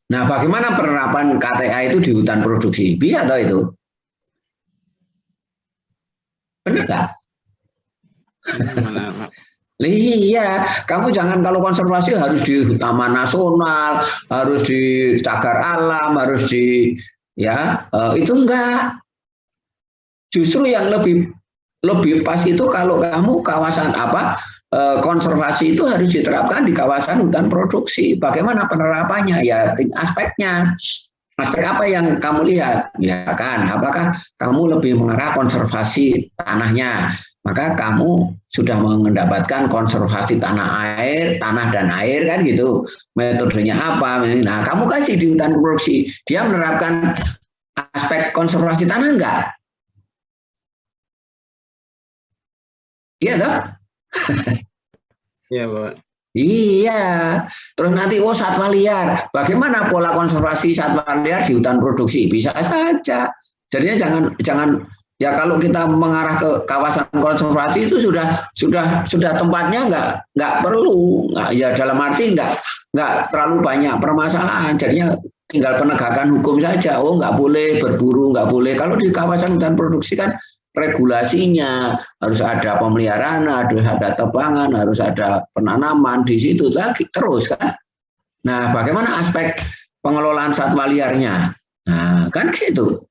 Nah, bagaimana penerapan KTA itu di hutan produksi? Bisa atau itu? Benar nggak? Iya, kamu jangan kalau konservasi harus di taman nasional, harus di cagar alam, harus di ya itu enggak. Justru yang lebih pas itu kalau kamu kawasan apa konservasi itu harus diterapkan di kawasan hutan produksi. Bagaimana penerapannya? Ya aspeknya. Aspek apa yang kamu lihat? Ya kan, apakah kamu lebih mengarah konservasi tanahnya? Maka kamu sudah mendapatkan konservasi tanah dan air kan gitu. Metodenya apa? Nah, kamu kasih di hutan produksi. Dia menerapkan aspek konservasi tanah enggak? Iya toh? Iya, Pak. Iya. Terus nanti satwa liar. Bagaimana pola konservasi satwa liar di hutan produksi? Bisa saja. Jadinya jangan ya kalau kita mengarah ke kawasan konservasi itu sudah tempatnya nggak perlu. Ya dalam arti nggak terlalu banyak permasalahan. Jadinya tinggal penegakan hukum saja. Oh nggak boleh berburu, nggak boleh. Kalau di kawasan hutan produksi kan regulasinya, harus ada pemeliharaan, harus ada tebangan, harus ada penanaman di situ lagi terus kan. Nah, bagaimana aspek pengelolaan satwa liarnya? Nah, kan gitu.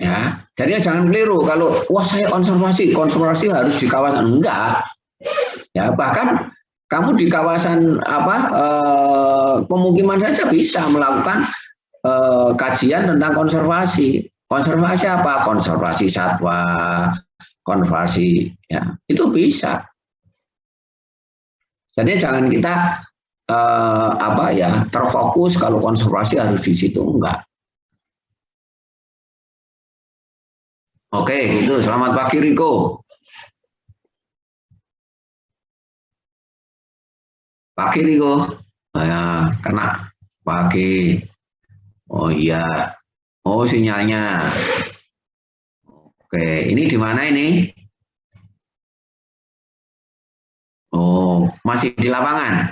Ya, jadi jangan keliru kalau wah saya konservasi harus di kawasan enggak. Ya, bahkan kamu di kawasan apa pemukiman saja bisa melakukan kajian tentang konservasi. Konservasi apa? Konservasi satwa, konservasi ya itu bisa. Jadi jangan kita apa ya terfokus kalau konservasi harus di situ enggak. Oke, itu selamat pagi Riko. Pagi Riko. Ya, kena pagi. Oh iya. Oh sinyalnya. Oke, ini di mana ini? Oh, masih di lapangan.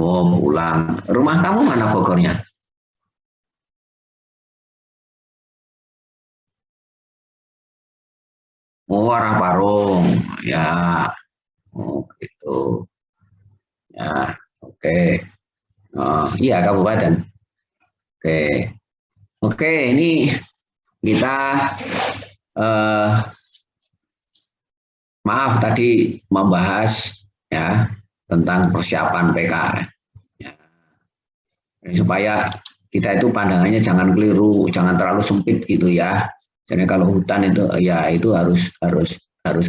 Oh, pulang. Rumah kamu mana Bogornya? Oh, arah Parung. Ya. Oh, gitu. Ya, oke. Oh, iya kabupaten. Oke. Oke, ini kita maaf tadi membahas ya tentang persiapan PK. Ya. Supaya kita itu pandangannya jangan keliru, jangan terlalu sempit gitu ya. Jadi kalau hutan itu ya itu harus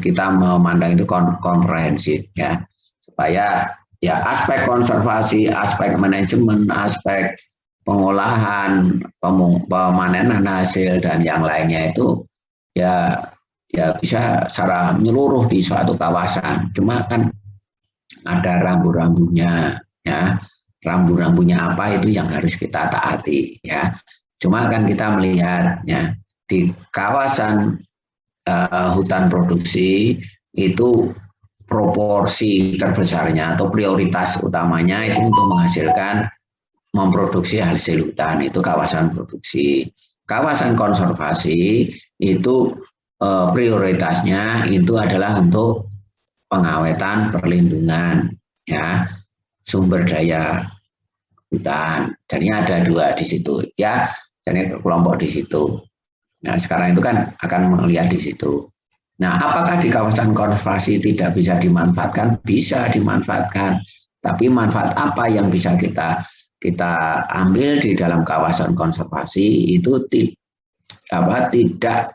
kita memandang itu komprehensif ya. Supaya ya aspek konservasi, aspek manajemen, aspek pengolahan, pemanenan hasil dan yang lainnya itu ya ya bisa secara menyeluruh di suatu kawasan. Cuma kan ada rambu-rambunya ya. Rambu-rambunya apa itu yang harus kita taati ya. Cuma kan kita melihat ya di kawasan hutan produksi itu proporsi terbesarnya atau prioritas utamanya itu untuk menghasilkan memproduksi hasil hutan itu kawasan produksi. Kawasan konservasi itu prioritasnya itu adalah untuk pengawetan perlindungan ya sumber daya hutan. Jadi ada dua di situ ya. Jadi kelompok di situ. Nah sekarang itu kan akan melihat di situ. Nah apakah di kawasan konservasi tidak bisa dimanfaatkan? Bisa dimanfaatkan. Tapi manfaat apa yang bisa kita ambil di dalam kawasan konservasi itu tidak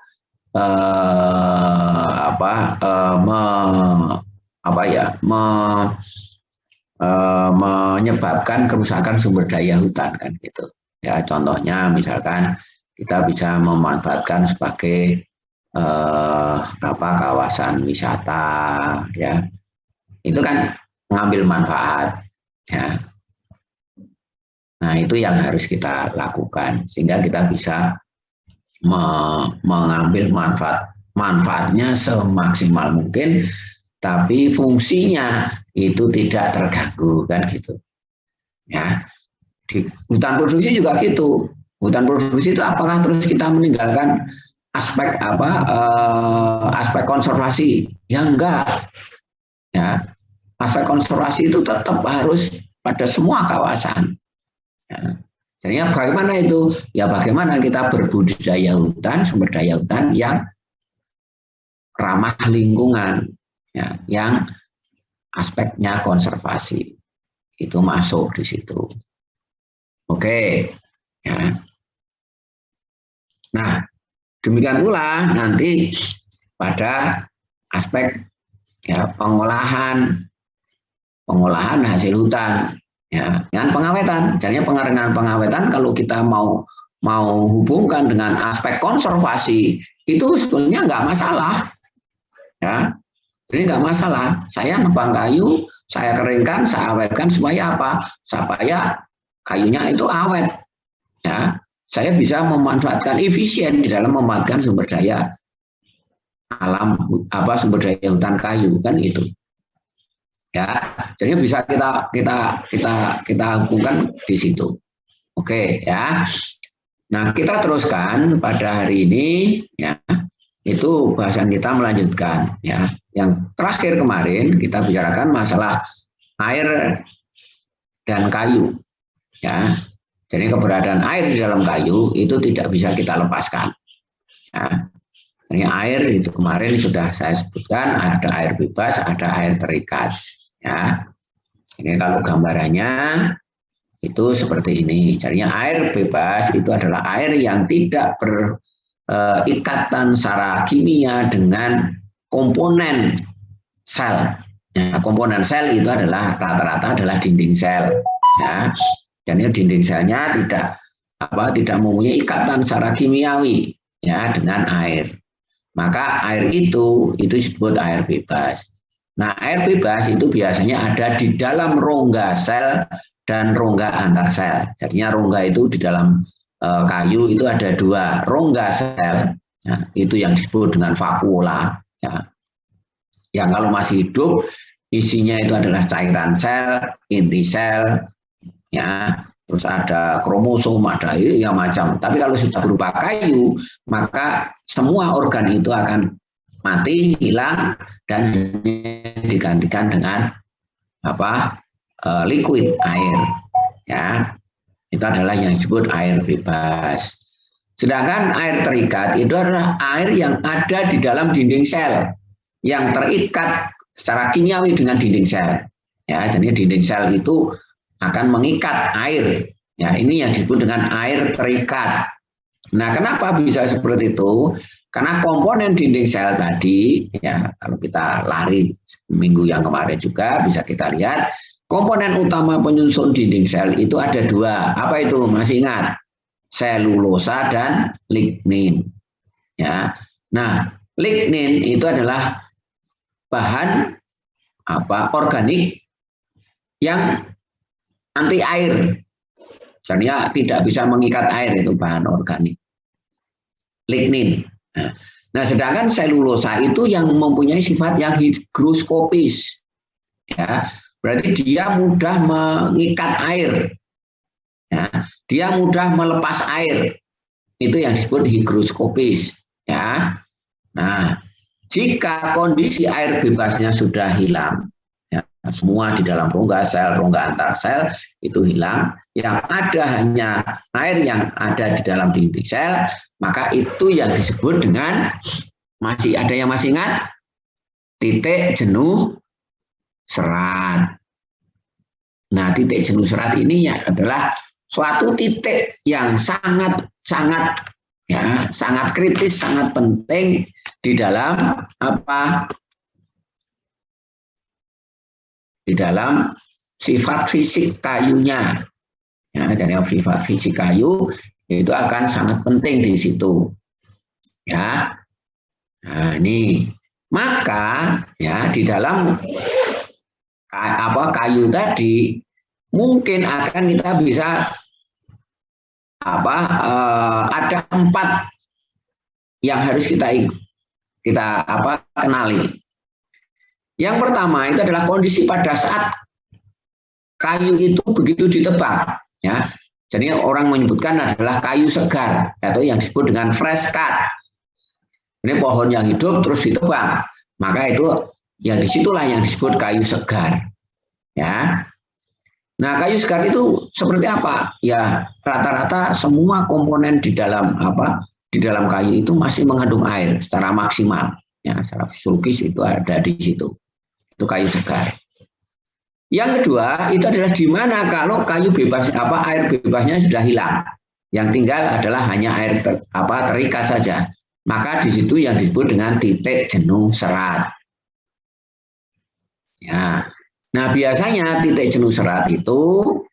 menyebabkan kerusakan sumber daya hutan kan gitu. Ya contohnya misalkan kita bisa memanfaatkan sebagai kawasan wisata ya. Itu kan mengambil manfaat ya. Nah, itu yang harus kita lakukan sehingga kita bisa mengambil manfaatnya semaksimal mungkin tapi fungsinya itu tidak terganggu, kan gitu. Ya, di hutan produksi juga gitu. Hutan produksi itu apakah terus kita meninggalkan aspek aspek konservasi? Ya enggak. Ya, aspek konservasi itu tetap harus pada semua kawasan. Ya. Jadinya bagaimana itu? Ya bagaimana kita berbudidaya hutan, sumber daya hutan yang ramah lingkungan, ya, yang aspeknya konservasi itu masuk di situ. Oke, ya. Nah, demikian pula nanti pada aspek ya pengolahan hasil hutan, ya, dengan pengawetan. Jadinya pengawetan kalau kita mau hubungkan dengan aspek konservasi itu sebetulnya nggak masalah, ya. Jadi nggak masalah. Saya nebang kayu, saya keringkan, saya awetkan supaya apa? Supaya kayunya itu awet, ya. Saya bisa memanfaatkan efisien di dalam memanfaatkan sumber daya alam, sumber daya hutan kayu, kan gitu. Ya, jadi bisa kita hubungkan di situ. Oke, ya. Nah, kita teruskan pada hari ini, ya. Itu bahasan kita melanjutkan, ya. Yang terakhir kemarin kita bicarakan masalah air dan kayu, ya. Jadi keberadaan air di dalam kayu itu tidak bisa kita lepaskan. Ya. Jadi air itu kemarin sudah saya sebutkan, ada air bebas, ada air terikat. Ya. Ini kalau gambarannya itu seperti ini. Jadi air bebas itu adalah air yang tidak berikatan secara kimia dengan komponen sel. Ya, komponen sel itu adalah rata-rata adalah dinding sel. Ya. Dan dinding selnya tidak mempunyai ikatan secara kimiawi, ya, dengan air. Maka air itu disebut air bebas. Nah, air bebas itu biasanya ada di dalam rongga sel dan rongga antar sel. Jadinya rongga itu di dalam kayu itu ada dua rongga sel, ya, itu yang disebut dengan vakuola. Ya. Yang kalau masih hidup isinya itu adalah cairan sel, inti sel, ya, terus ada kromosom, ada yang macam. Tapi kalau sudah berupa kayu, maka semua organ itu akan mati, hilang, dan digantikan dengan liquid, air. Ya, itu adalah yang disebut air bebas. Sedangkan air terikat itu adalah air yang ada di dalam dinding sel, yang terikat secara kimiawi dengan dinding sel. Ya, jadi dinding sel itu akan mengikat air. Ya, ini yang disebut dengan air terikat. Nah, kenapa bisa seperti itu? Karena komponen dinding sel tadi, ya, kalau kita lari minggu yang kemarin juga bisa kita lihat, komponen utama penyusun dinding sel itu ada dua. Apa itu? Masih ingat? Selulosa dan lignin. Ya. Nah, lignin itu adalah bahan organik yang anti air. Jadi tidak bisa mengikat air, itu bahan organik. Lignin. Nah, sedangkan selulosa itu yang mempunyai sifat yang higroskopis. Ya, berarti dia mudah mengikat air. Ya, dia mudah melepas air. Itu yang disebut higroskopis. Ya. Nah, jika kondisi air bebasnya sudah hilang, ya, semua di dalam rongga sel, rongga antar sel itu hilang, yang ada hanya air yang ada di dalam dinding sel, maka itu yang disebut dengan, masih ada yang masih ingat? Titik jenuh serat. Nah, titik jenuh serat ini adalah suatu titik yang sangat kritis, sangat penting di dalam di dalam sifat fisik kayunya. Ya, jadi sifat fisik kayu itu akan sangat penting di situ. Ya. Nah, ini. Maka ya di dalam kayu tadi mungkin akan kita bisa ada 4 yang harus kita kenali. Yang pertama itu adalah kondisi pada saat kayu itu begitu ditebang, ya. Jadi orang menyebutkan adalah kayu segar atau yang disebut dengan fresh cut. Ini pohon yang hidup terus ditebang, maka itu ya disitulah yang disebut kayu segar, ya. Nah, kayu segar itu seperti apa? Ya rata-rata semua komponen di dalam kayu itu masih mengandung air secara maksimal, ya. Secara fisiologis itu ada di situ. Itu kayu segar. Yang kedua itu adalah di mana kalau kayu bebas air bebasnya sudah hilang, yang tinggal adalah hanya air terikat saja, maka di situ yang disebut dengan titik jenuh serat. Ya, nah biasanya titik jenuh serat itu,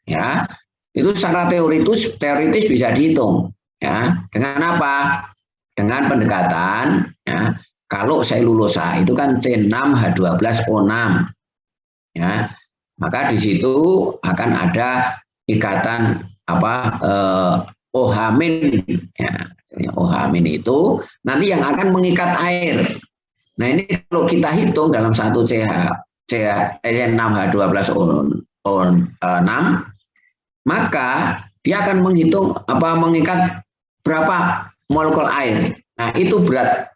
ya, itu secara teoritis bisa dihitung, ya, dengan apa? Dengan pendekatan, ya, kalau selulosa itu kan C6H12O6, ya. Maka di situ akan ada ikatan OH-, ya, OH- itu nanti yang akan mengikat air. Nah ini kalau kita hitung dalam satu C6H12O6, maka dia akan mengikat berapa molekul air. Nah itu berat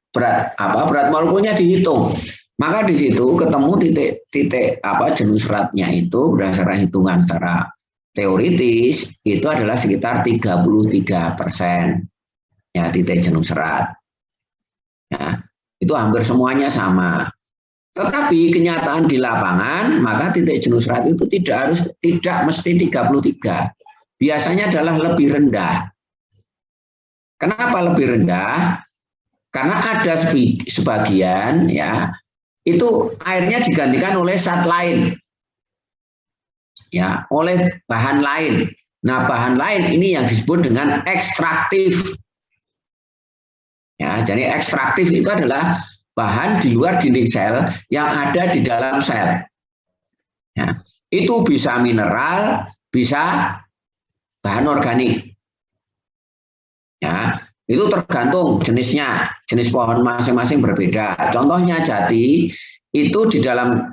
molekulnya dihitung. Maka di situ ketemu titik jenuh seratnya itu berdasarkan hitungan secara teoritis itu adalah sekitar 33%, ya, titik jenuh serat. Ya, itu hampir semuanya sama. Tetapi kenyataan di lapangan maka titik jenuh serat itu tidak mesti 33. Biasanya adalah lebih rendah. Kenapa lebih rendah? Karena ada sebagian, ya, itu airnya digantikan oleh zat lain, ya, oleh bahan lain. Nah, bahan lain ini yang disebut dengan ekstraktif. Ya, jadi ekstraktif itu adalah bahan di luar dinding sel yang ada di dalam sel. Ya, itu bisa mineral, bisa bahan organik. Ya, itu tergantung jenisnya, jenis pohon masing-masing berbeda. Contohnya jati itu di dalam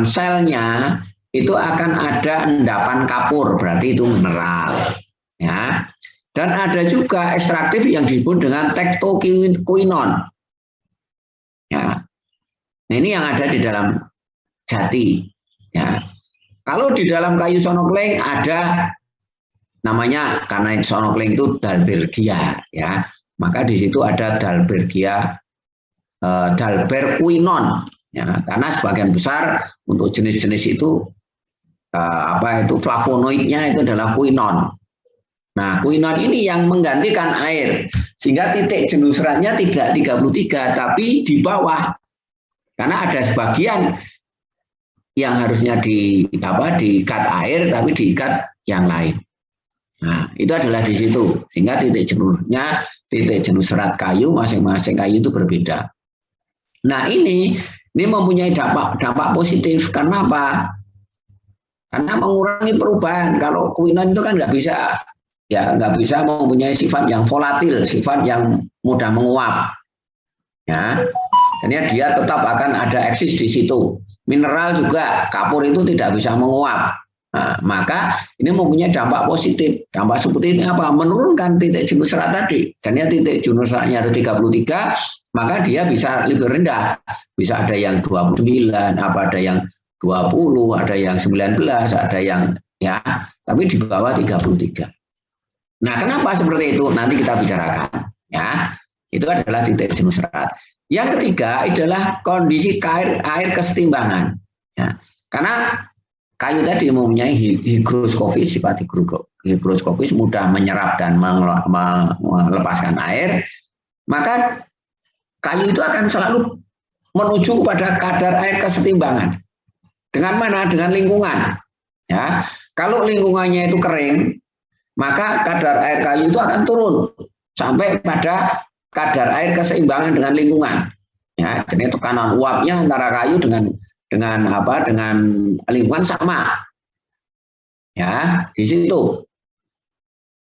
selnya itu akan ada endapan kapur, berarti itu mineral, ya. Dan ada juga ekstraktif yang disebut dengan tektokuinon, ya. Nah, ini yang ada di dalam jati, ya. Kalau di dalam kayu sonokleng ada namanya, karena sonokleng itu dalbergia, ya, maka di situ ada dalberkuinon, ya, karena sebagian besar untuk jenis-jenis itu flavonoidnya itu adalah kuinon. Nah, kuinon ini yang menggantikan air sehingga titik jenuh seratnya tidak 33 tapi di bawah, karena ada sebagian yang harusnya diikat air tapi diikat yang lain. Nah, itu adalah di situ. Sehingga titik jenuh serat kayu, masing-masing kayu itu berbeda. Nah, ini mempunyai dampak positif. Karena apa? Karena mengurangi perubahan. Kalau kuinon itu kan nggak bisa mempunyai sifat yang volatil, sifat yang mudah menguap. Ya, karena dia tetap akan ada eksis di situ. Mineral juga, kapur itu tidak bisa menguap. Nah, maka ini mempunyai dampak positif. Dampak seperti ini apa? Menurunkan titik jenuh serat tadi. Dan ya titik jenuh seratnya ada 33, maka dia bisa lebih rendah. Bisa ada yang 29, ada yang 20, ada yang 19, ada yang, ya, tapi di bawah 33. Nah, kenapa seperti itu? Nanti kita bicarakan, ya. Itu adalah titik jenuh serat. Yang ketiga adalah kondisi air kesetimbangan. Ya. Karena kayu tadi mempunyai higroskopis, sifat higroskopis, mudah menyerap dan melepaskan air, maka kayu itu akan selalu menuju kepada kadar air kesetimbangan. Dengan mana? Dengan lingkungan. Ya, kalau lingkungannya itu kering, maka kadar air kayu itu akan turun sampai pada kadar air keseimbangan dengan lingkungan. Ya, jadi tekanan uapnya antara kayu dengan lingkungan sama, ya, di situ.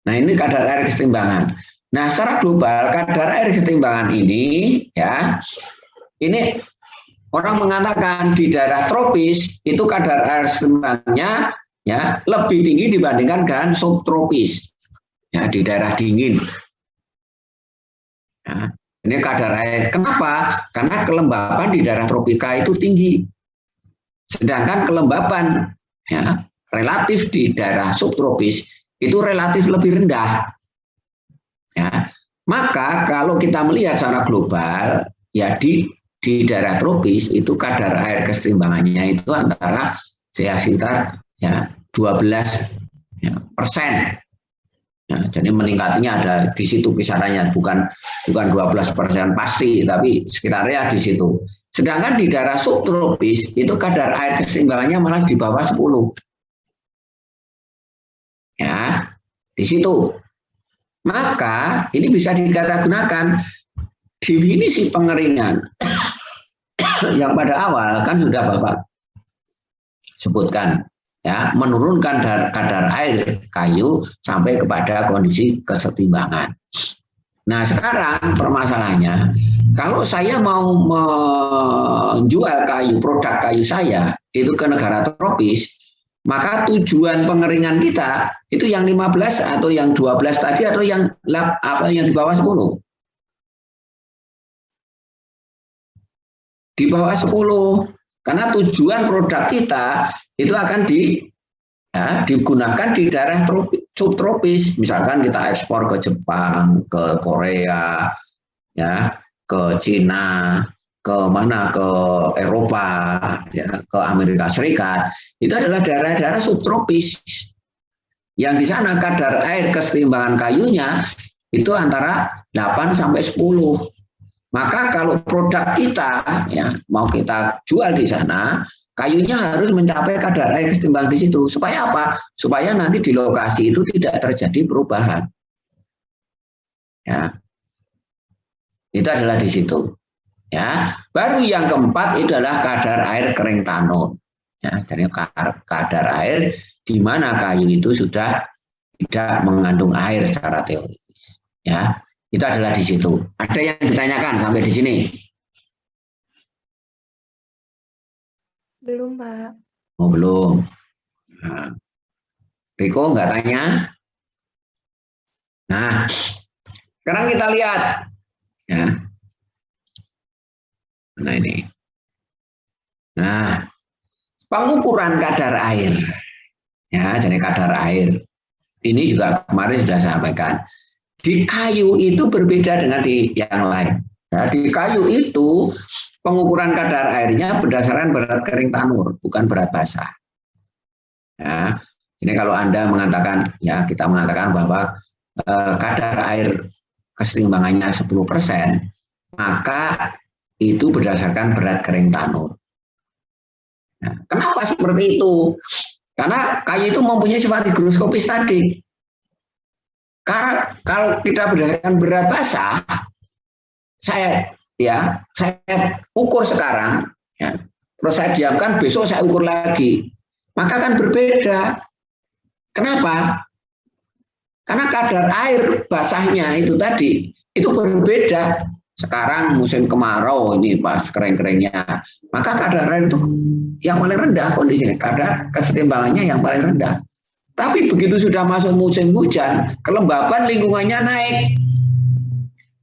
Nah, ini kadar air kesetimbangan. Nah, secara global kadar air kesetimbangan ini, ya, ini orang mengatakan di daerah tropis itu kadar air seimbangnya ya lebih tinggi dibandingkan dengan subtropis. Ya, di daerah dingin. Ya, ini kadar air. Kenapa? Karena kelembapan di daerah tropika itu tinggi. Sedangkan kelembapan ya, relatif di daerah subtropis itu relatif lebih rendah. Ya, maka kalau kita melihat secara global, ya di daerah tropis itu kadar air keseimbangannya itu antara sekitar ya 12% ya. Nah, jadi meningkatnya ada di situ kisarannya bukan 12% pasti, tapi sekitarnya di situ. Sedangkan di daerah subtropis itu kadar air keseimbangannya malah di bawah 10. Ya, di situ. Maka ini bisa digunakan definisi pengeringan yang pada awal kan sudah Bapak sebutkan. Ya, menurunkan kadar air kayu sampai kepada kondisi kesetimbangan. Nah, sekarang permasalahannya, kalau saya mau menjual kayu, produk kayu saya itu ke negara tropis, maka tujuan pengeringan kita itu yang 15 atau yang 12 tadi atau yang di bawah 10. Di bawah 10. Karena tujuan produk kita itu akan digunakan di daerah subtropis. Misalkan kita ekspor ke Jepang, ke Korea, ya, ke Cina, ke Eropa, ya, ke Amerika Serikat. Itu adalah daerah-daerah subtropis. Yang di sana kadar air keseimbangan kayunya itu antara 8 sampai 10. Maka kalau produk kita ya mau kita jual di sana, kayunya harus mencapai kadar air keseimbangan di situ. Supaya apa? Supaya nanti di lokasi itu tidak terjadi perubahan. Ya. Itu adalah di situ. Ya. Baru yang keempat itu adalah kadar air kering tanur. Ya, jadi kadar air di mana kayu itu sudah tidak mengandung air secara teoritis. Ya. Itu adalah di situ. Ada yang ditanyakan sampai di sini? Belum, Pak. Oh, belum. Nah, Riko nggak tanya? Nah, sekarang kita lihat. Ya. Nah, ini. Nah, pengukuran kadar air. Ya, jadi kadar air. Ini juga kemarin sudah saya sampaikan. Di kayu itu berbeda dengan di yang lain. Nah, di kayu itu pengukuran kadar airnya berdasarkan berat kering tanur, bukan berat basah. Ya, ini kalau Anda mengatakan, ya kita mengatakan bahwa kadar air keseimbangannya 10%, maka itu berdasarkan berat kering tanur. Nah, kenapa seperti itu? Karena kayu itu mempunyai sifat higroskopis tadi. Karena kalau kita berdasarkan berat basah, saya ukur sekarang, ya, terus saya diamkan, besok saya ukur lagi, maka kan berbeda. Kenapa? Karena kadar air basahnya itu tadi itu berbeda. Sekarang musim kemarau ini pas kering-keringnya, maka kadar air itu yang paling rendah kondisinya, kadar kesetimbangannya yang paling rendah. Tapi begitu sudah masuk musim hujan, kelembapan lingkungannya naik.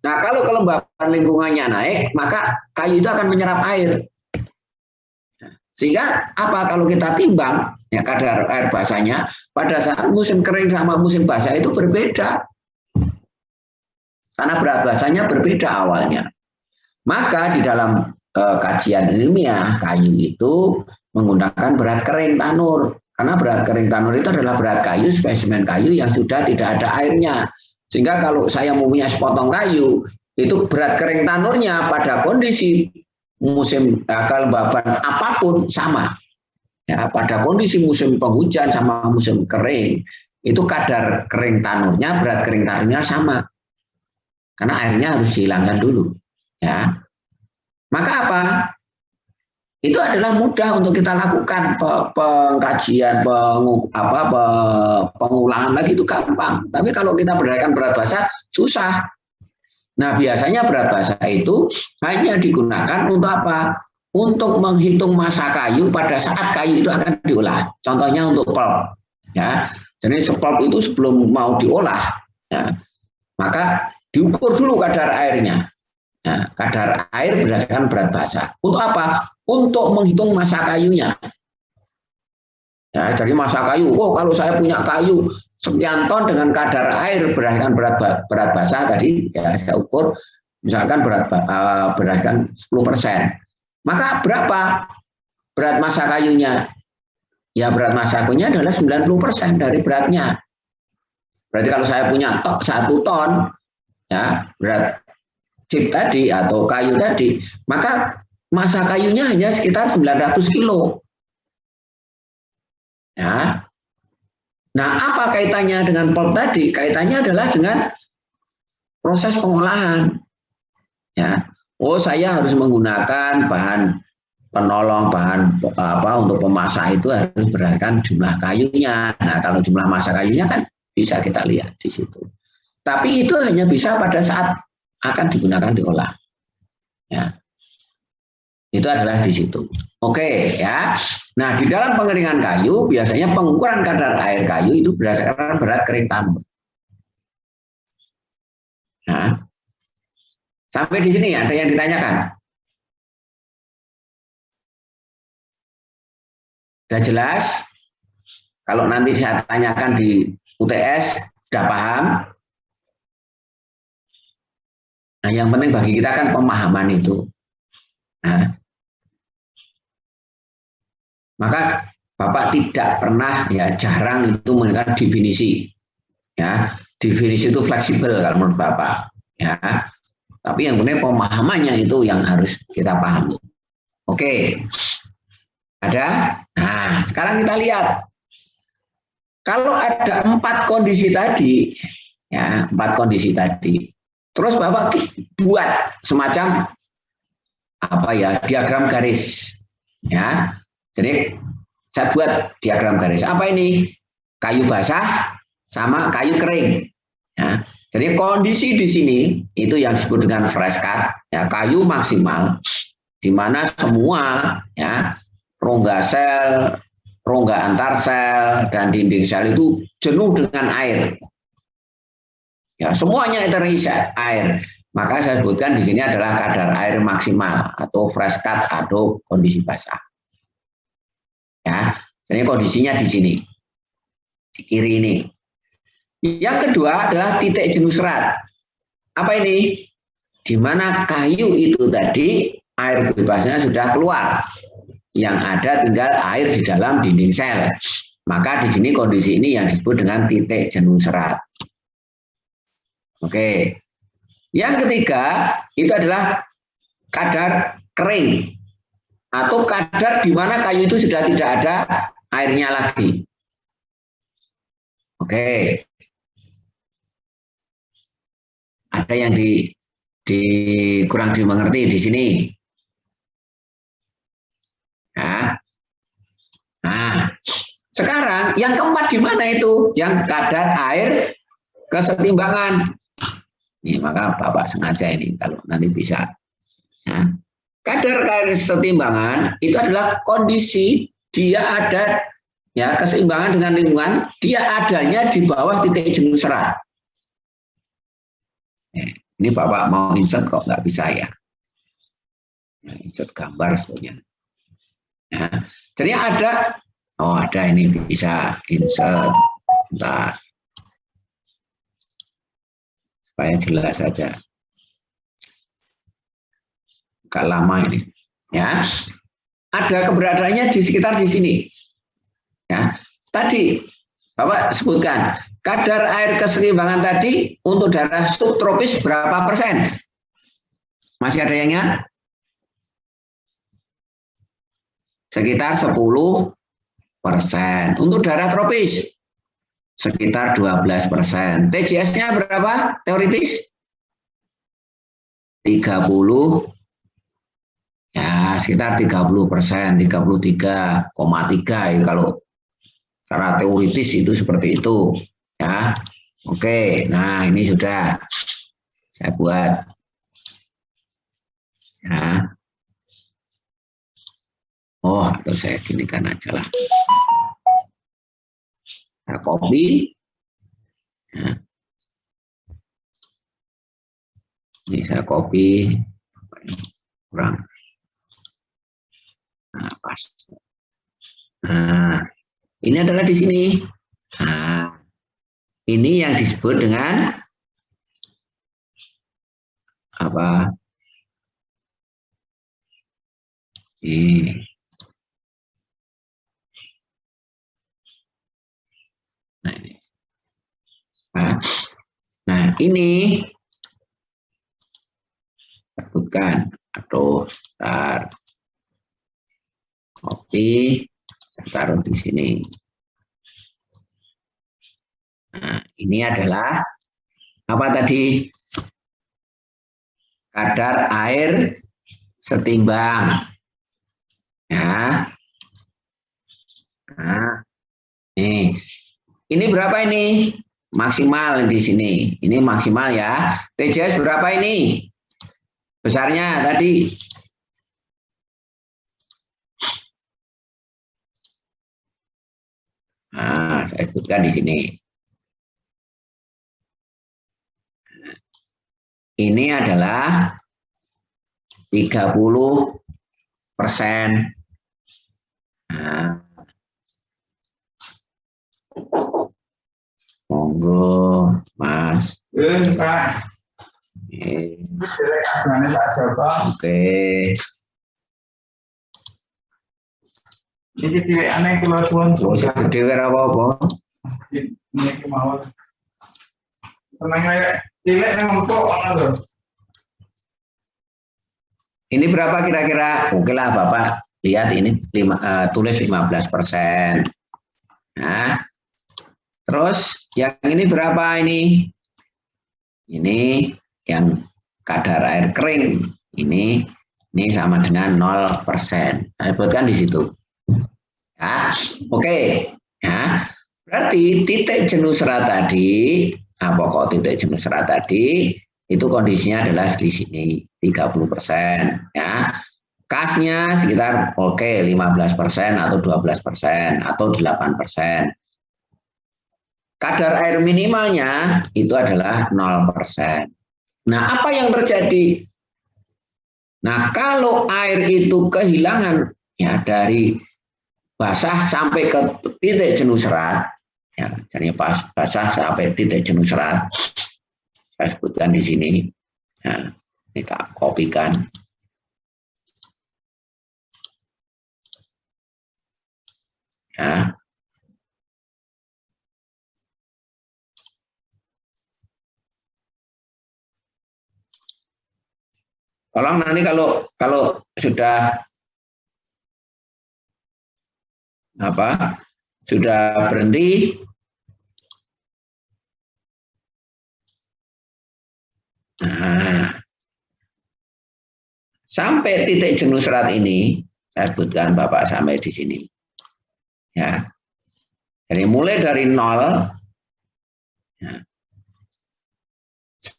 Nah, kalau kelembapan lingkungannya naik, maka kayu itu akan menyerap air. Sehingga apa kalau kita timbang ya kadar air basahnya pada saat musim kering sama musim basah itu berbeda. Karena berat basahnya berbeda awalnya. Maka di dalam kajian ilmiah kayu itu menggunakan berat kering tanur. Karena berat kering tanur itu adalah berat kayu, spesimen kayu yang sudah tidak ada airnya. Sehingga kalau saya mempunyai sepotong kayu, itu berat kering tanurnya pada kondisi musim kelembaban apapun sama. Ya, pada kondisi musim penghujan sama musim kering, itu kadar kering tanurnya, berat kering tanurnya sama. Karena airnya harus dihilangkan dulu. Ya. Maka apa? Itu adalah mudah untuk kita lakukan pengkajian, pengulangan lagi itu gampang. Tapi kalau kita berdasarkan berat basah susah. Nah biasanya berat basah itu hanya digunakan untuk apa? untuk menghitung massa kayu pada saat kayu itu akan diolah. Contohnya untuk pulp, ya. Jadi pulp itu sebelum mau diolah, ya, maka diukur dulu kadar airnya. Ya, kadar air berdasarkan berat basa. Untuk apa? Untuk menghitung massa kayunya. Ya, dari massa kayu, oh kalau saya punya kayu sekian ton dengan kadar air berdasarkan berat basa tadi, ya saya ukur misalkan berdasarkan 10%. Maka berapa berat massa kayunya? Ya berat massa kayunya adalah 90% dari beratnya. Berarti kalau saya punya 1 ton, ya berat chip tadi atau kayu tadi, maka massa kayunya hanya sekitar 900 kilo. Ya. Nah, apa kaitannya dengan pulp tadi? Kaitannya adalah dengan proses pengolahan. Ya. Oh, saya harus menggunakan bahan penolong, bahan untuk pemasak itu harus berdasarkan jumlah kayunya. Nah, kalau jumlah massa kayunya kan bisa kita lihat di situ. Tapi itu hanya bisa pada saat akan digunakan diolah. Ya. Itu adalah di situ. Oke, ya. Nah, di dalam pengeringan kayu biasanya pengukuran kadar air kayu itu berdasarkan berat kering tanur. Nah, sampai di sini ada yang ditanyakan? Sudah jelas? Kalau nanti saya tanyakan di UTS, sudah paham? Nah, yang penting bagi kita kan pemahaman itu. Nah, maka Bapak tidak pernah, ya jarang itu menggunakan definisi. Ya, definisi itu fleksibel kalau menurut Bapak. Ya, tapi yang penting pemahamannya itu yang harus kita pahami. Oke, ada. Nah, sekarang kita lihat. Kalau ada 4 kondisi tadi, ya 4 kondisi tadi, terus Bapak buat semacam apa ya diagram garis, ya. Jadi saya buat diagram garis. Apa ini? Kayu basah sama kayu kering. Ya. Jadi kondisi di sini itu yang disebut dengan fresh cut, ya kayu maksimal, di mana semua ya rongga sel, rongga antar sel dan dinding sel itu jenuh dengan air. Ya semuanya terisi air. Maka saya sebutkan di sini adalah kadar air maksimal atau fresh cut atau kondisi basah. Ya, jadi kondisinya di sini, di kiri ini. Yang kedua adalah titik jenuh serat. Apa ini? Di mana kayu itu tadi air bebasnya sudah keluar, yang ada tinggal air di dalam dinding sel. Maka di sini kondisi ini yang disebut dengan titik jenuh serat. Oke. Yang ketiga itu adalah kadar kering. Atau kadar di mana kayu itu sudah tidak ada airnya lagi. Oke. Ada yang kurang dimengerti di sini. Nah, sekarang yang keempat di mana itu? Yang kadar air kesetimbangan. Ini maka Bapak sengaja ini kalau nanti bisa. Ya. Kadar air kesetimbangan itu adalah kondisi dia ada ya keseimbangan dengan lingkungan, dia adanya di bawah titik jenuh serat. Ini Bapak mau insert kok nggak bisa ya. Insert gambar sebetulnya. Nah, jadi ada, ini bisa insert. Bentar. Supaya jelas saja. Agak lama ini. Ya. Ada keberadaannya di sekitar di sini. Ya. Tadi Bapak sebutkan kadar air kesetimbangan tadi untuk daerah subtropis berapa persen? Masih ada yang ingat? Sekitar 10%. Untuk daerah tropis sekitar 12%. TJS-nya berapa teoritis? 30, ya sekitar 30%, 33,3 ya, kalau secara teoritis itu seperti itu. Ya, oke. Nah ini sudah saya buat. Ya. Oh, atau saya ginikan aja lah. Saya copy. Nah, ini saya copy. Kurang. Nah, pas. Nah, ini adalah di sini. Nah, ini yang disebut dengan apa? Ini. Nah, ini. Nah, ini sebutkan atau copy, taruh di sini. Nah, ini adalah apa tadi? Kadar air setimbang. Ya. Nah, ini berapa ini? Maksimal di sini. Ini maksimal ya. TJS berapa ini? Besarnya tadi. Nah, saya sebutkan di sini. Ini adalah 30%. Nah, monggo, Mas. Pak. Oke. Iki dhewekane kula suwun. Oh, dhewe ora apa-apa. Niki mawon. Tenang ae, cilik nang empuk ngono lho. Ini berapa kira-kira? Oke lah Bapak, lihat ini tulis 15%. Nah, terus yang ini berapa ini? Ini yang kadar air kering. Ini sama dengan 0%. Saya sebutkan di situ. Ya, oke. Ya, berarti titik jenuh serat tadi, pokok titik jenuh serat tadi itu kondisinya adalah di sini 30%. Ya, kasnya sekitar 15% atau 12% atau 8%. Kadar air minimalnya itu adalah 0%. Nah, apa yang terjadi? Nah, kalau air itu kehilangan ya dari basah sampai ke titik jenuh serat, ya, jadi basah sampai titik jenuh serat, saya sebutkan di sini. Nah, kita kopikan. Ya. Tolong nanti kalau sudah sudah berhenti, nah, sampai titik jenuh serat ini saya sebutkan Bapak sampai di sini. Ya. Jadi mulai dari 0 ya,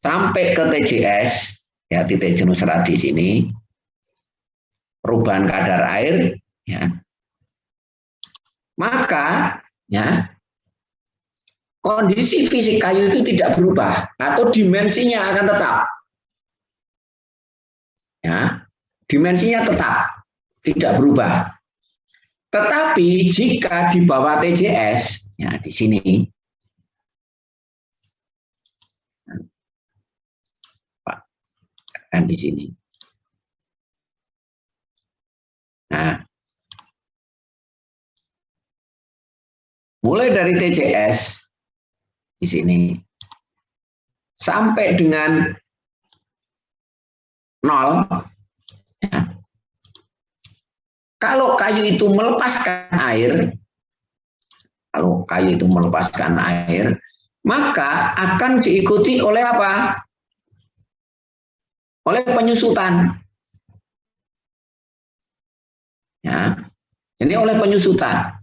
sampai ke TJS, ya titik jenuh serat di sini, perubahan kadar air, ya, maka ya kondisi fisik kayu itu tidak berubah atau dimensinya akan tetap. Ya, dimensinya tetap tidak berubah. Tetapi jika di bawah TJS, ya di sini, Pak, kan di sini. Nah, mulai dari TJS di sini sampai dengan 0, ya, kalau kayu itu melepaskan air, maka akan diikuti oleh apa? Oleh penyusutan. Ya, jadi oleh penyusutan.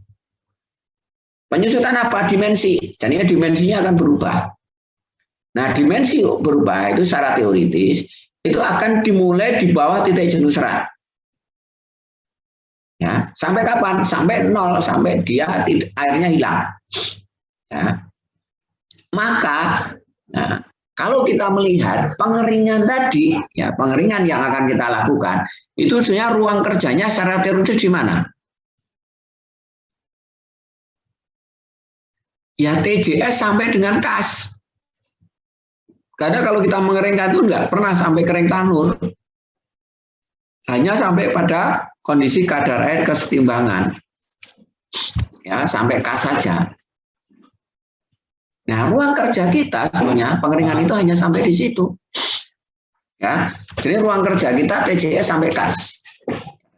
Penyusutan apa? Dimensi. Jadi dimensinya akan berubah. Nah, dimensi berubah itu secara teoritis itu akan dimulai di bawah titik jenuh serat. Ya. sampai kapan? Sampai nol, sampai dia airnya hilang. Ya. Maka kalau kita melihat pengeringan tadi, ya pengeringan yang akan kita lakukan, itu sebenarnya ruang kerjanya secara teoritis di mana? Ya TJS sampai dengan kas. Karena kalau kita mengeringkan itu enggak pernah sampai kering tanur. Hanya sampai pada kondisi kadar air kesetimbangan. Ya, sampai kas saja. Nah, ruang kerja kita sebenarnya pengeringan itu hanya sampai di situ. Ya. Jadi ruang kerja kita TJS sampai kas.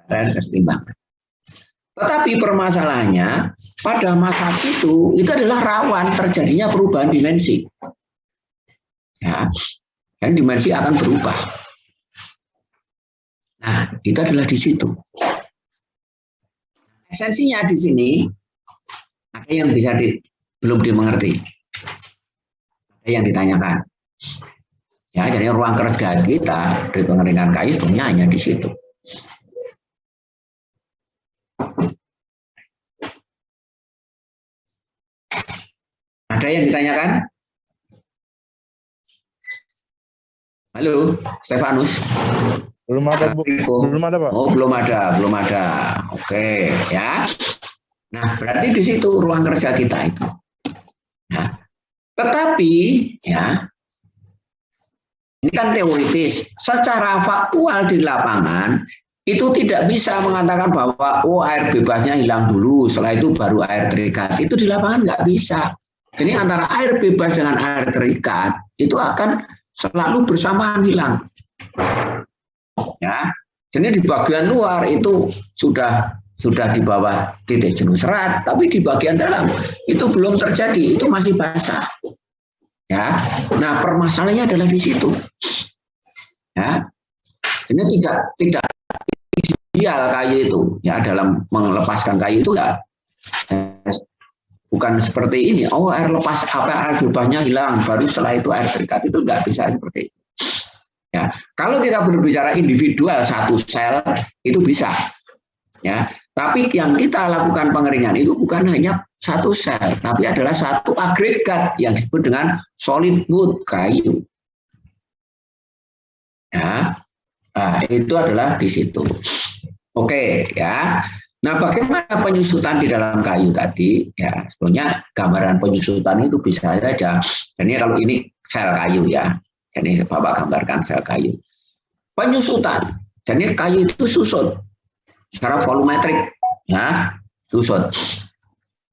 Air kesetimbangan. Tetapi permasalahannya pada masa itu adalah rawan terjadinya perubahan dimensi. Ya, dan dimensi akan berubah. Nah, itu adalah di situ. Esensinya di sini ada yang bisa belum dimengerti, ada yang ditanyakan. Ya, jadi ruang kerja kita di pengeringan kayu sebenarnya hanya di situ. Ada yang ditanyakan? Halo, Stefanus. Belum ada, Bu. Belum ada, Pak. Oh, belum ada. Oke, ya. Nah, berarti di situ ruang kerja kita itu. Nah, tetapi ya, ini kan teoritis. Secara faktual di lapangan itu tidak bisa mengatakan bahwa air bebasnya hilang dulu, setelah itu baru air terikat. Itu di lapangan nggak bisa. Jadi antara air bebas dengan air terikat itu akan selalu bersamaan hilang. Ya, jadi di bagian luar itu sudah di bawah titik jenuh serat, tapi di bagian dalam itu belum terjadi, itu masih basah. Ya, nah permasalahannya adalah di situ. Ya, ini tidak ideal kayu itu, ya dalam melepaskan kayu itu ya. Bukan seperti ini, air lepas air bebasnya hilang, baru setelah itu air terikat, itu nggak bisa seperti itu. Ya, kalau kita berbicara individual satu sel itu bisa, ya. Tapi yang kita lakukan pengeringan itu bukan hanya satu sel, tapi adalah satu agregat yang disebut dengan solid wood kayu. Ya, nah, itu adalah di situ. Oke, ya. Nah, bagaimana penyusutan di dalam kayu tadi? Ya, sebetulnya gambaran penyusutan itu bisa saja. Jadi kalau ini sel kayu ya, jadi Bapak gambarkan sel kayu. Penyusutan, jadi kayu itu susut secara volumetrik, ya, susut.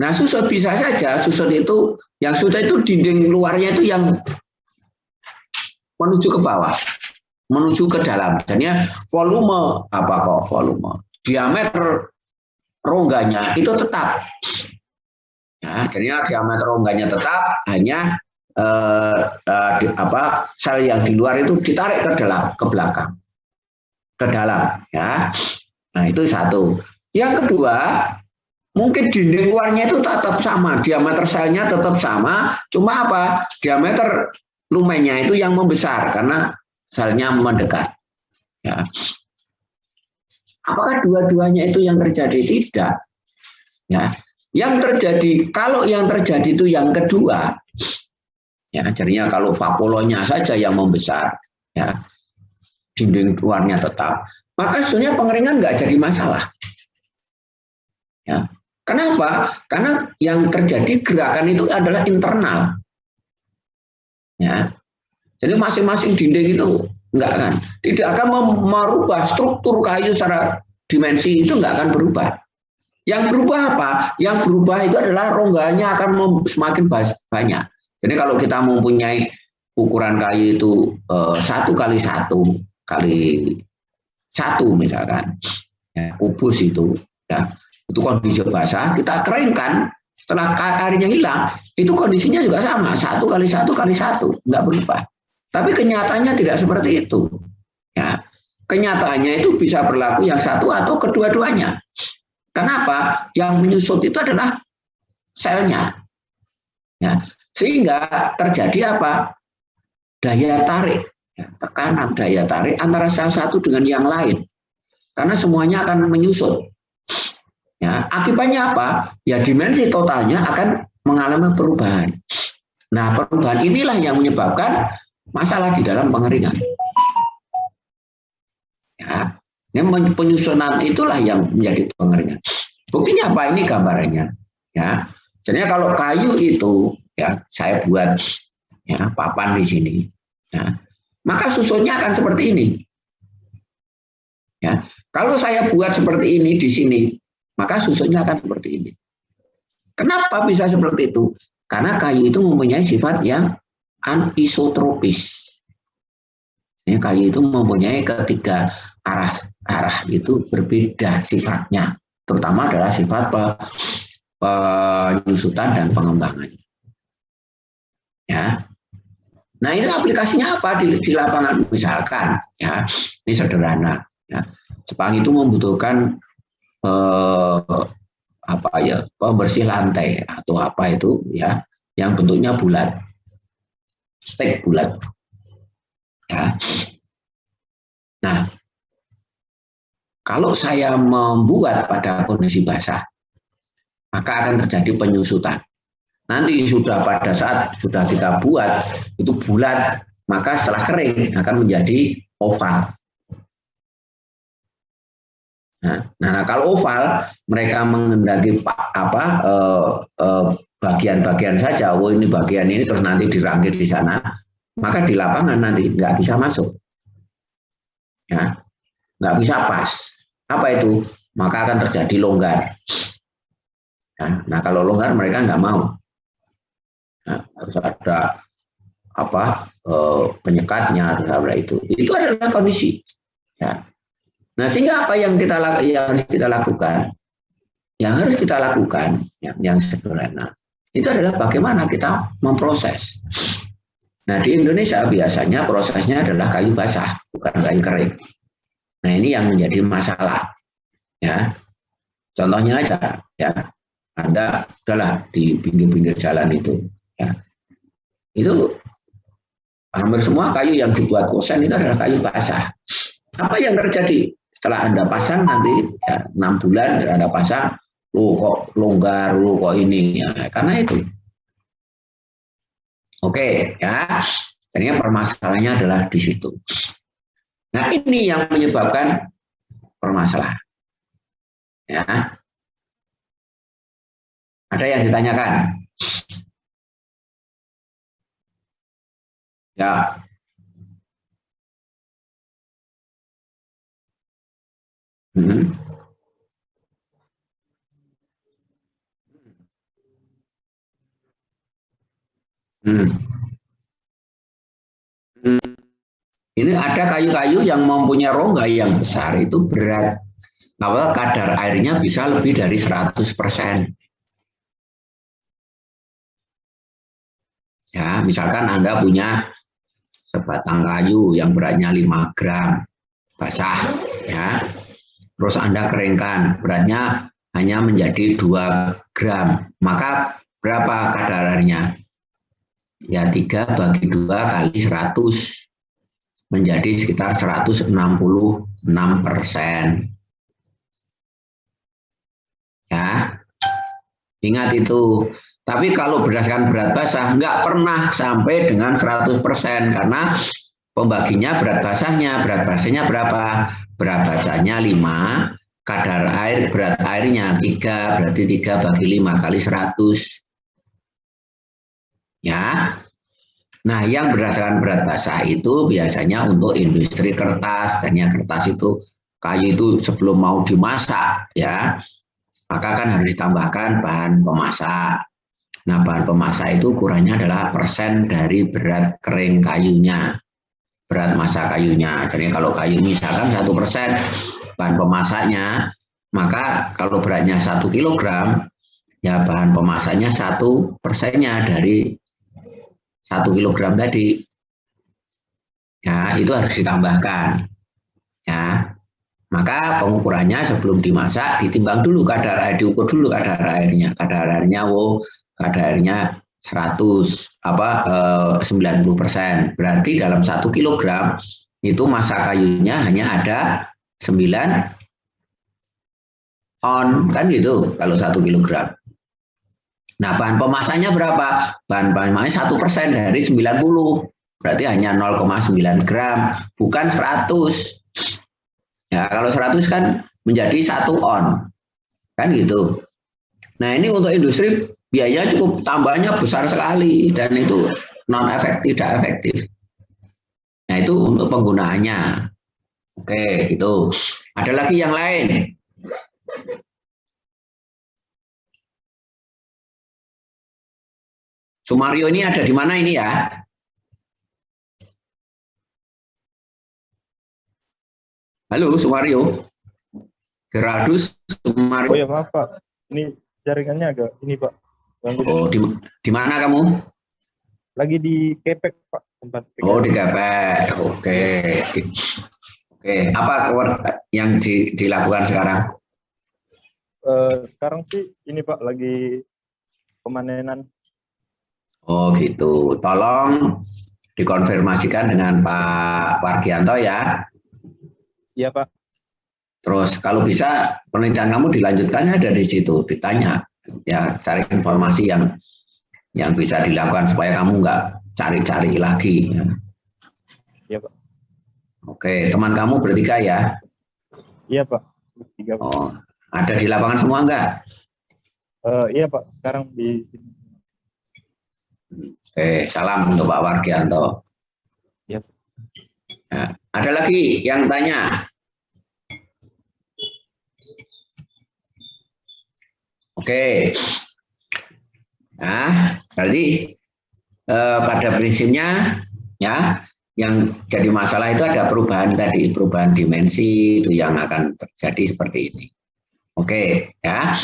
Nah, susut bisa saja, susut itu yang sudah itu dinding luarnya itu yang menuju ke bawah, menuju ke dalam. Jadinya volume diameter rongganya itu tetap. Ya, jadinya diameter rongganya tetap, hanya sel yang di luar itu ditarik ke belakang, ke dalam. Ya, nah itu satu. Yang kedua, mungkin dinding luarnya itu tetap sama, diameter selnya tetap sama, cuma apa? Diameter lumennya itu yang membesar karena selnya mendekat. Ya. Apakah dua-duanya itu yang terjadi? Tidak. Ya, yang terjadi, kalau yang terjadi itu yang kedua, ya, jadinya kalau vapolonya saja yang membesar, ya, dinding luarnya tetap, maka sebenarnya pengeringan nggak jadi masalah. Ya, kenapa? Karena yang terjadi gerakan itu adalah internal. Ya, jadi masing-masing dinding itu tidak akan merubah struktur kayu secara dimensi, itu nggak akan berubah. Yang berubah apa? Yang berubah itu adalah rongganya akan semakin banyak. Jadi kalau kita mempunyai ukuran kayu itu 1 kali 1 kali 1 misalkan, ya, kubus itu, ya, itu kondisi basah, kita keringkan, setelah airnya hilang, itu kondisinya juga sama, 1 kali 1 kali 1, nggak berubah. Tapi kenyataannya tidak seperti itu. Ya, kenyataannya itu bisa berlaku yang satu atau kedua-duanya. Kenapa? Yang menyusut itu adalah selnya. Ya, sehingga terjadi apa? Daya tarik, ya, tekanan daya tarik antara sel satu dengan yang lain. Karena semuanya akan menyusut. Ya, akibatnya apa? Ya dimensi totalnya akan mengalami perubahan. Nah, perubahan inilah yang menyebabkan masalah di dalam pengeringan. Ya, penyusunan itulah yang menjadi pengeringan. Buktinya apa? Ini gambarannya. Ya, jadi kalau kayu itu, ya saya buat ya papan di sini. Ya, maka susunnya akan seperti ini. Ya, kalau saya buat seperti ini di sini, maka susunnya akan seperti ini. Kenapa bisa seperti itu? Karena kayu itu mempunyai sifat yang anisotropis. Ya, kayu itu mempunyai ketiga arah itu berbeda sifatnya, terutama adalah sifat penyusutan dan pengembangan. Ya, nah ini aplikasinya apa di lapangan? Misalkan, ya ini sederhana. Ya, Jepang itu membutuhkan apa ya pembersih lantai atau apa itu ya yang bentuknya bulat, stek bulat. Ya. Nah, kalau saya membuat pada kondisi basah, maka akan terjadi penyusutan. Nanti sudah pada saat sudah kita buat itu bulat, maka setelah kering akan menjadi oval. Nah, kalau oval mereka mengendaki bagian-bagian saja. Oh ini bagian ini terus nanti dirangkit di sana, maka di lapangan nanti nggak bisa masuk, ya nggak bisa pas. Apa itu? Maka akan terjadi longgar. Nah kalau longgar mereka nggak mau. Nah, harus ada penyekatnya terhadap itu. Itu adalah kondisi. Ya. Nah, sehingga apa yang harus kita lakukan? Yang harus kita lakukan yang sederhana itu adalah bagaimana kita memproses. Nah, di Indonesia biasanya prosesnya adalah kayu basah, bukan kayu kering. Nah, ini yang menjadi masalah. Ya, contohnya aja, ya, Anda udahlah di pinggir-pinggir jalan itu, ya, itu hampir semua kayu yang dibuat kosen itu adalah kayu basah. Apa yang terjadi? Setelah Anda pasang nanti ya, 6 bulan Anda pasang, kok longgar, kok ini, ya, karena itu. Oke, ya. Jadinya permasalahannya adalah di situ. Nah, ini yang menyebabkan permasalahan. Ya. Ada yang ditanyakan? Ya. Ini ada kayu-kayu yang mempunyai rongga yang besar itu berat. Kadar airnya bisa lebih dari 100%. Ya, misalkan Anda punya sebatang kayu yang beratnya 5 gram basah, ya. Terus Anda keringkan, beratnya hanya menjadi 2 gram. Maka berapa kadar airnya? Ya 3 bagi 2 kali 100 menjadi sekitar 166%. Ya, ingat itu. Tapi kalau berdasarkan berat basah nggak pernah sampai dengan 100% karena pembaginya berat basahnya berapa? Berat basahnya 5, kadar air berat airnya 3, berarti 3 bagi 5 kali 100. Ya. Nah, yang berdasarkan berat basah itu biasanya untuk industri kertas. Dan kertas itu kayu itu sebelum mau dimasak, ya, maka kan harus ditambahkan bahan pemasak. Nah, bahan pemasak itu ukurannya adalah persen dari berat kering kayunya, berat masa kayunya. Jadi kalau kayu misalkan 1% bahan pemasaknya, maka kalau beratnya 1 kilogram, ya bahan pemasaknya 1%-nya dari 1 kilogram tadi, ya itu harus ditambahkan, ya. Maka pengukurannya sebelum dimasak ditimbang dulu kadar air, diukur dulu kadar airnya, kadar airnya 90%, berarti dalam 1 kilogram itu massa kayunya hanya ada 9 on, kan gitu kalau 1 kilogram. Nah, bahan pemasannya berapa? Bahan pemasannya 1% dari 90. Berarti hanya 0,9 gram, bukan 100. Ya, kalau 100 kan menjadi 1 on. Kan gitu. Nah, ini untuk industri biaya cukup tambahnya besar sekali dan itu non efektif, tidak efektif. Nah, itu untuk penggunaannya. Oke, itu. Ada lagi yang lain. Sumario ini ada di mana ini ya? Halo, Sumario. Geraldus, Sumario. Oh ya maaf Pak, ini jaringannya agak ini Pak. Oh, di mana kamu? Lagi di Kepek Pak, tempat. Oh, di Kepek. Oke. Oke, apa yang dilakukan sekarang? Sekarang sih ini Pak lagi pemanenan. Oh gitu, tolong dikonfirmasikan dengan Pak Wargianto ya. Iya Pak. Terus kalau bisa penelitian kamu dilanjutkannya ada di situ, ditanya, ya cari informasi yang bisa dilakukan supaya kamu nggak cari-cari lagi. Ya. Iya Pak. Oke, teman kamu bertiga ya? Iya Pak. Bertiga Pak. Oh, ada di lapangan semua enggak? Iya Pak, sekarang di. Oke, salam untuk Pak Wargianto. Yep. Ya, ada lagi yang tanya? Oke. Nah, berarti pada prinsipnya ya yang jadi masalah itu ada perubahan tadi, perubahan dimensi itu yang akan terjadi seperti ini. Oke, ya.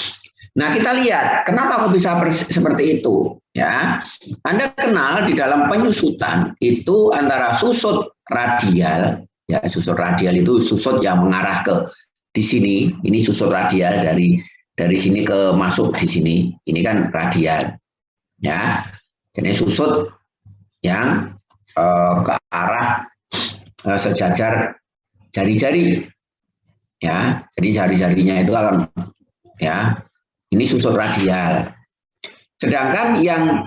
Nah, kita lihat kenapa kok bisa seperti itu, ya. Anda kenal di dalam penyusutan itu antara susut radial, ya, susut radial itu susut yang mengarah ke di sini, ini susut radial dari sini ke masuk di sini, ini kan radial, ya. Jadi susut yang ke arah sejajar jari-jari, ya. Jadi jari-jarinya itu akan, ya. Ini susut radial. Sedangkan yang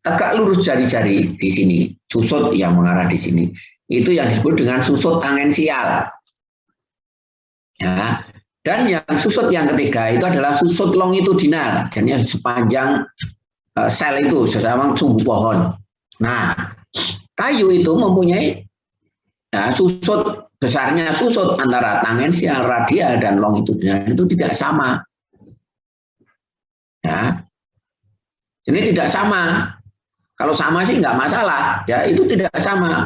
tegak lurus jari-jari di sini, susut yang mengarah di sini, itu yang disebut dengan susut tangensial. Ya. Dan yang susut yang ketiga itu adalah susut longitudinal. Jadi sepanjang sel itu sesama sumbu pohon. Nah, kayu itu mempunyai ya, susut besarnya susut antara tangensial, radial, dan longitudinal itu tidak sama. Ya, jadi tidak sama. Kalau sama sih nggak masalah. Ya, itu tidak sama.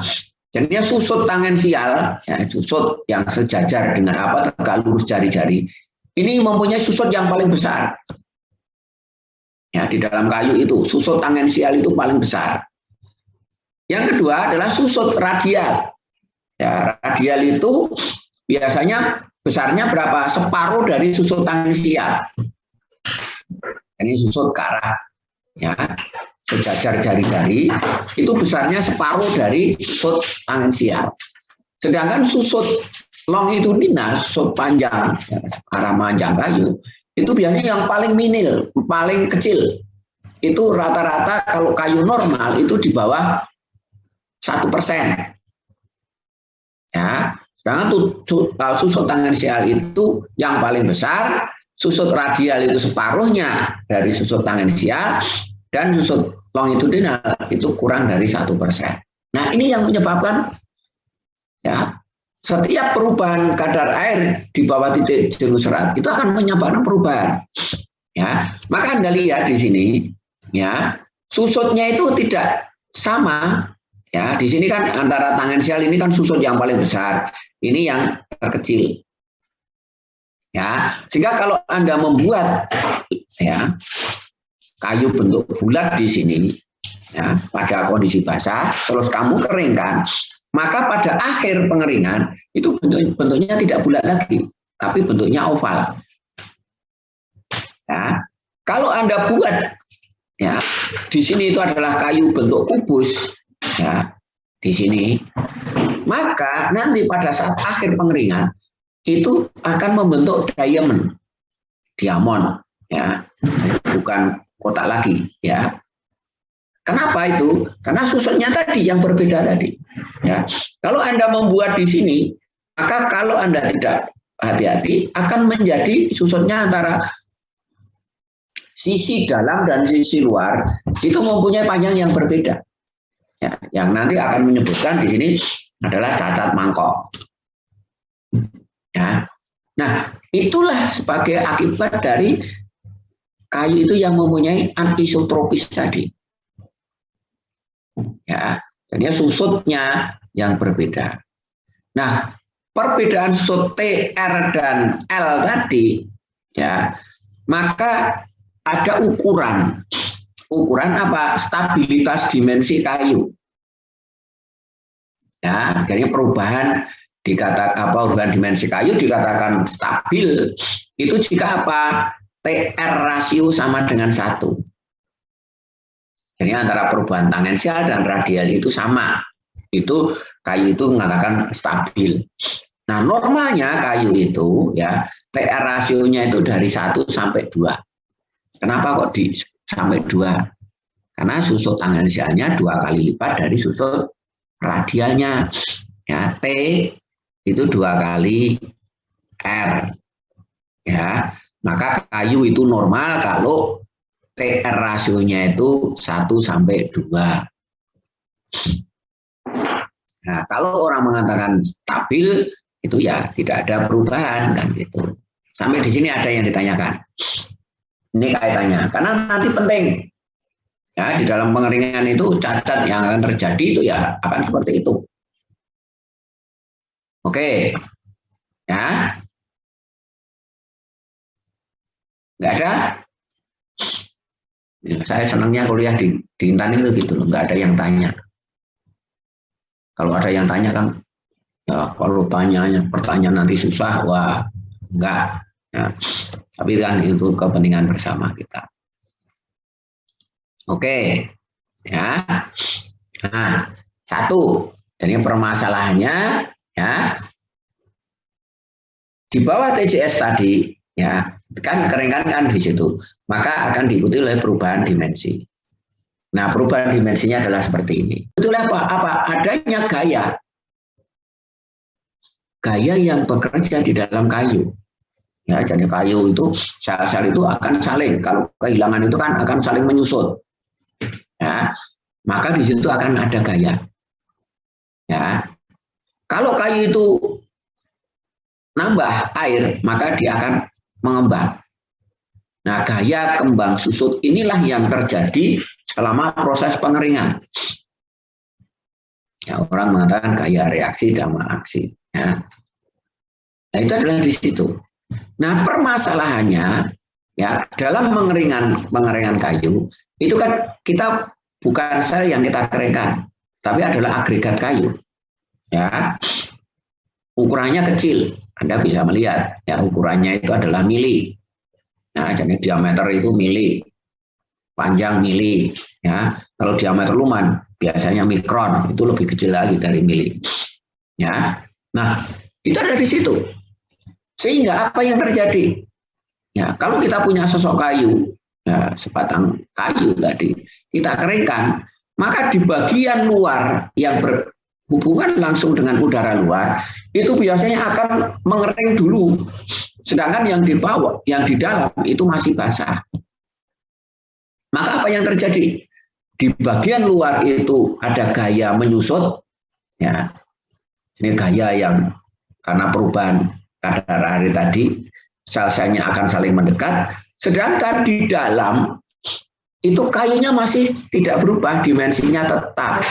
Jadi susut tangensial, ya, susut yang sejajar dengan apa tegak lurus jari-jari, ini mempunyai susut yang paling besar. Ya, di dalam kayu itu susut tangensial itu paling besar. Yang kedua adalah susut radial. Ya, radial itu biasanya besarnya berapa? Separuh dari susut tangensial. Ini susut ke arah ya sejajar jari-jari itu besarnya separuh dari susut tangensial. Sedangkan susut longitudinal, susut panjang ya, arah panjang kayu itu biasanya yang paling minil, paling kecil. Itu rata-rata kalau kayu normal itu di bawah 1%. Ya, sedangkan susut tangensial itu yang paling besar. Susut radial itu separuhnya dari susut tangensial dan susut longitudinal itu kurang dari 1%. Nah, ini yang menyebabkan ya setiap perubahan kadar air di bawah titik jenuh serat itu akan menyebabkan perubahan. Ya, maka Anda lihat di sini ya susutnya itu tidak sama. Ya, di sini kan antara tangensial ini kan susut yang paling besar, ini yang terkecil. Ya, sehingga kalau Anda membuat ya kayu bentuk bulat di sini ya pada kondisi basah terus kamu keringkan, maka pada akhir pengeringan itu bentuknya tidak bulat lagi, tapi bentuknya oval. Ya, kalau Anda buat ya di sini itu adalah kayu bentuk kubus ya di sini, maka nanti pada saat akhir pengeringan itu akan membentuk diamond. diamond, ya, bukan kotak lagi, ya. Kenapa itu? Karena susutnya tadi yang berbeda tadi. Ya, kalau Anda membuat di sini, maka kalau Anda tidak hati-hati akan menjadi susutnya antara sisi dalam dan sisi luar itu mempunyai panjang yang berbeda. Ya, yang nanti akan menyebutkan di sini adalah cacat mangkok. Ya. Nah, itulah sebagai akibat dari kayu itu yang mempunyai anisotropis tadi. Ya, jadi susutnya yang berbeda. Nah, perbedaan susut TR dan L tadi, ya, maka ada ukuran. Ukuran apa? Stabilitas dimensi kayu. Ya, jadi perubahan dikatakan apa? Perubahan dimensi kayu dikatakan stabil itu jika apa? TR rasio sama dengan 1. Jadi antara perubahan tangensial dan radial itu sama. Itu kayu itu mengatakan stabil. Nah, normalnya kayu itu ya TR rasionya itu dari 1 sampai 2. Kenapa kok sampai 2? Karena susut tangensialnya 2 kali lipat dari susut radialnya. Ya, T itu 2 kali R. Ya, maka kayu itu normal kalau TR rasionya itu 1 sampai 2. Nah, kalau orang mengatakan stabil itu ya tidak ada perubahan kan gitu. Sampai di sini ada yang ditanyakan. Ini kaitannya, karena nanti penting. Ya, di dalam pengeringan itu cacat yang akan terjadi itu ya akan seperti itu. Oke. Ya. Enggak ada? Ya, saya senangnya kuliah di Intan itu gitu loh, enggak ada yang tanya. Kalau ada yang tanya kan, ya kalau pertanyaan nanti susah, wah enggak. Ya. Tapi kan itu kepentingan bersama kita. Oke, ya. Nah, 1. Jadi permasalahannya, ya, di bawah TJS tadi, ya, kan keringan kan di situ, maka akan diikuti oleh perubahan dimensi. Nah, perubahan dimensinya adalah seperti ini. Itulah apa? Adanya gaya yang bekerja di dalam kayu. Ya, jadi kayu itu sel-sel itu akan saling, kalau kehilangan itu kan akan saling menyusut. Ya, maka di situ akan ada gaya. Ya, kalau kayu itu nambah air, maka dia akan mengembang. Nah, gaya kembang susut inilah yang terjadi selama proses pengeringan. Ya, orang mengatakan gaya reaksi dan aksi. Ya. Nah, itu adalah di situ. Nah, permasalahannya ya dalam pengeringan kayu itu kan kita bukan sel yang kita keringkan, tapi adalah agregat kayu. Ya, ukurannya kecil, Anda bisa melihat. Ya, ukurannya itu adalah mili. Nah, jadi diameter itu mili, panjang mili. Ya, kalau diameter luman biasanya mikron, itu lebih kecil lagi dari mili. Ya, nah itu ada di situ. Sehingga apa yang terjadi? Ya, kalau kita punya sosok kayu, ya, sebatang kayu tadi, kita keringkan, maka di bagian luar yang berhubungan langsung dengan udara luar, itu biasanya akan mengering dulu. Sedangkan yang di bawah, yang di dalam itu masih basah. Maka apa yang terjadi? Di bagian luar itu ada gaya menyusut, ya, ini gaya yang karena perubahan kadar air tadi, sel-selnya akan saling mendekat, sedangkan di dalam itu kayunya masih tidak berubah, dimensinya tetap.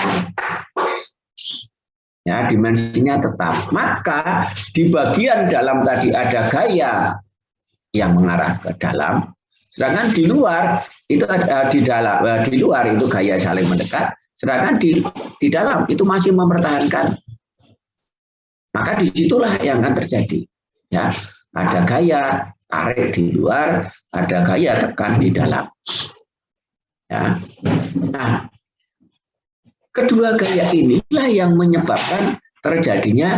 Ya, dimensinya tetap. Maka di bagian dalam tadi ada gaya yang mengarah ke dalam, sedangkan di luar itu ada di luar itu gaya saling mendekat, sedangkan di dalam itu masih mempertahankan. Maka disitulah yang akan terjadi. Ya, ada gaya tarik di luar, ada gaya tekan di dalam. Ya. Nah, kedua gaya inilah yang menyebabkan terjadinya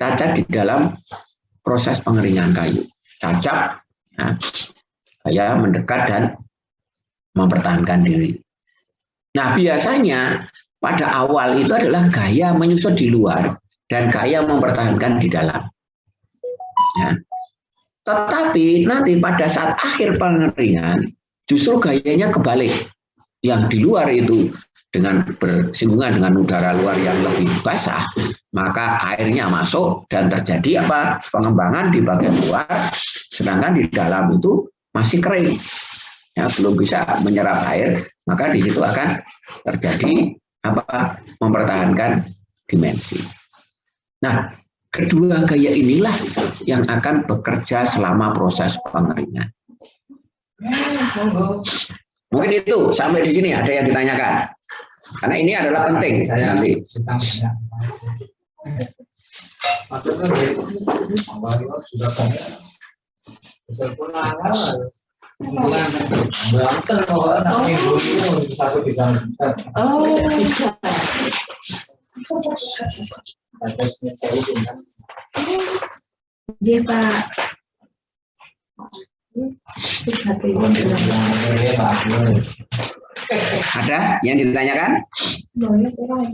cacat di dalam proses pengeringan kayu. Cacat Ya, gaya mendekat dan mempertahankan diri. Nah, biasanya pada awal itu adalah gaya menyusut di luar dan gaya mempertahankan di dalam. Ya. Tetapi nanti pada saat akhir pengeringan, justru gayanya kebalik. Yang di luar itu dengan bersinggungan dengan udara luar yang lebih basah, maka airnya masuk dan terjadi apa? Pengembangan di bagian luar, sedangkan di dalam itu masih kering. Ya, belum bisa menyerap air, maka di situ akan terjadi apa? Mempertahankan dimensi. Nah, kedua gaya inilah yang akan bekerja selama proses pengeringan. Mungkin itu sampai di sini ada yang ditanyakan. Karena ini adalah penting nanti. Iya, Pak. Ada yang ditanyakan? Boleh, Pak.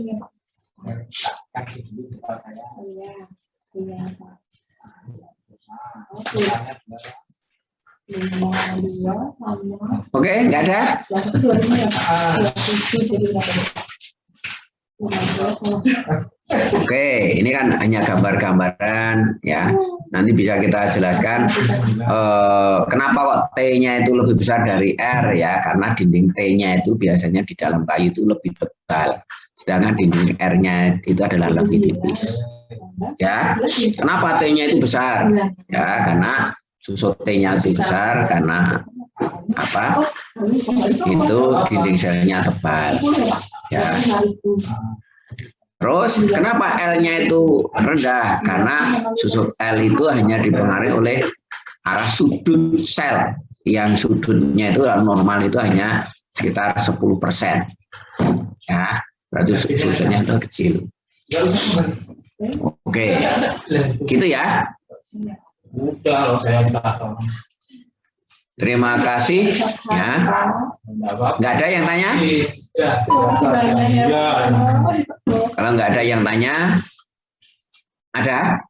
Iya, Pak. Oke, nggak ada? Oke, ini kan hanya gambar-gambaran ya. Nanti bisa kita jelaskan kenapa kok T-nya itu lebih besar dari R ya, karena dinding T-nya itu biasanya di dalam kayu itu lebih tebal, sedangkan dinding R-nya itu adalah lebih tipis. Ya, kenapa T-nya itu besar? Ya, karena susut T-nya itu besar karena apa? Itu dinding selnya tebal. Ya. Terus kenapa L-nya itu rendah? Karena susut L itu hanya dipengaruhi oleh arah sudut sel, yang sudutnya itu normal itu hanya sekitar 10%. Ya, berarti sudutnya itu kecil. Oke, gitu ya. Udah, saya tahu. Terima kasih. Ya, nggak ada yang tanya? Kalau nggak ada yang tanya, ada?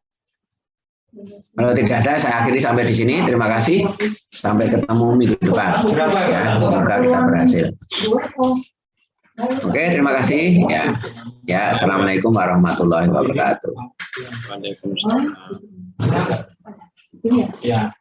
Kalau tidak ada, saya akhiri sampai di sini. Terima kasih. Sampai ketemu minggu depan. Ya, semoga kita berhasil. Oke, terima kasih. Ya, ya. Assalamualaikum warahmatullahi wabarakatuh. Waalaikumsalam. Ya.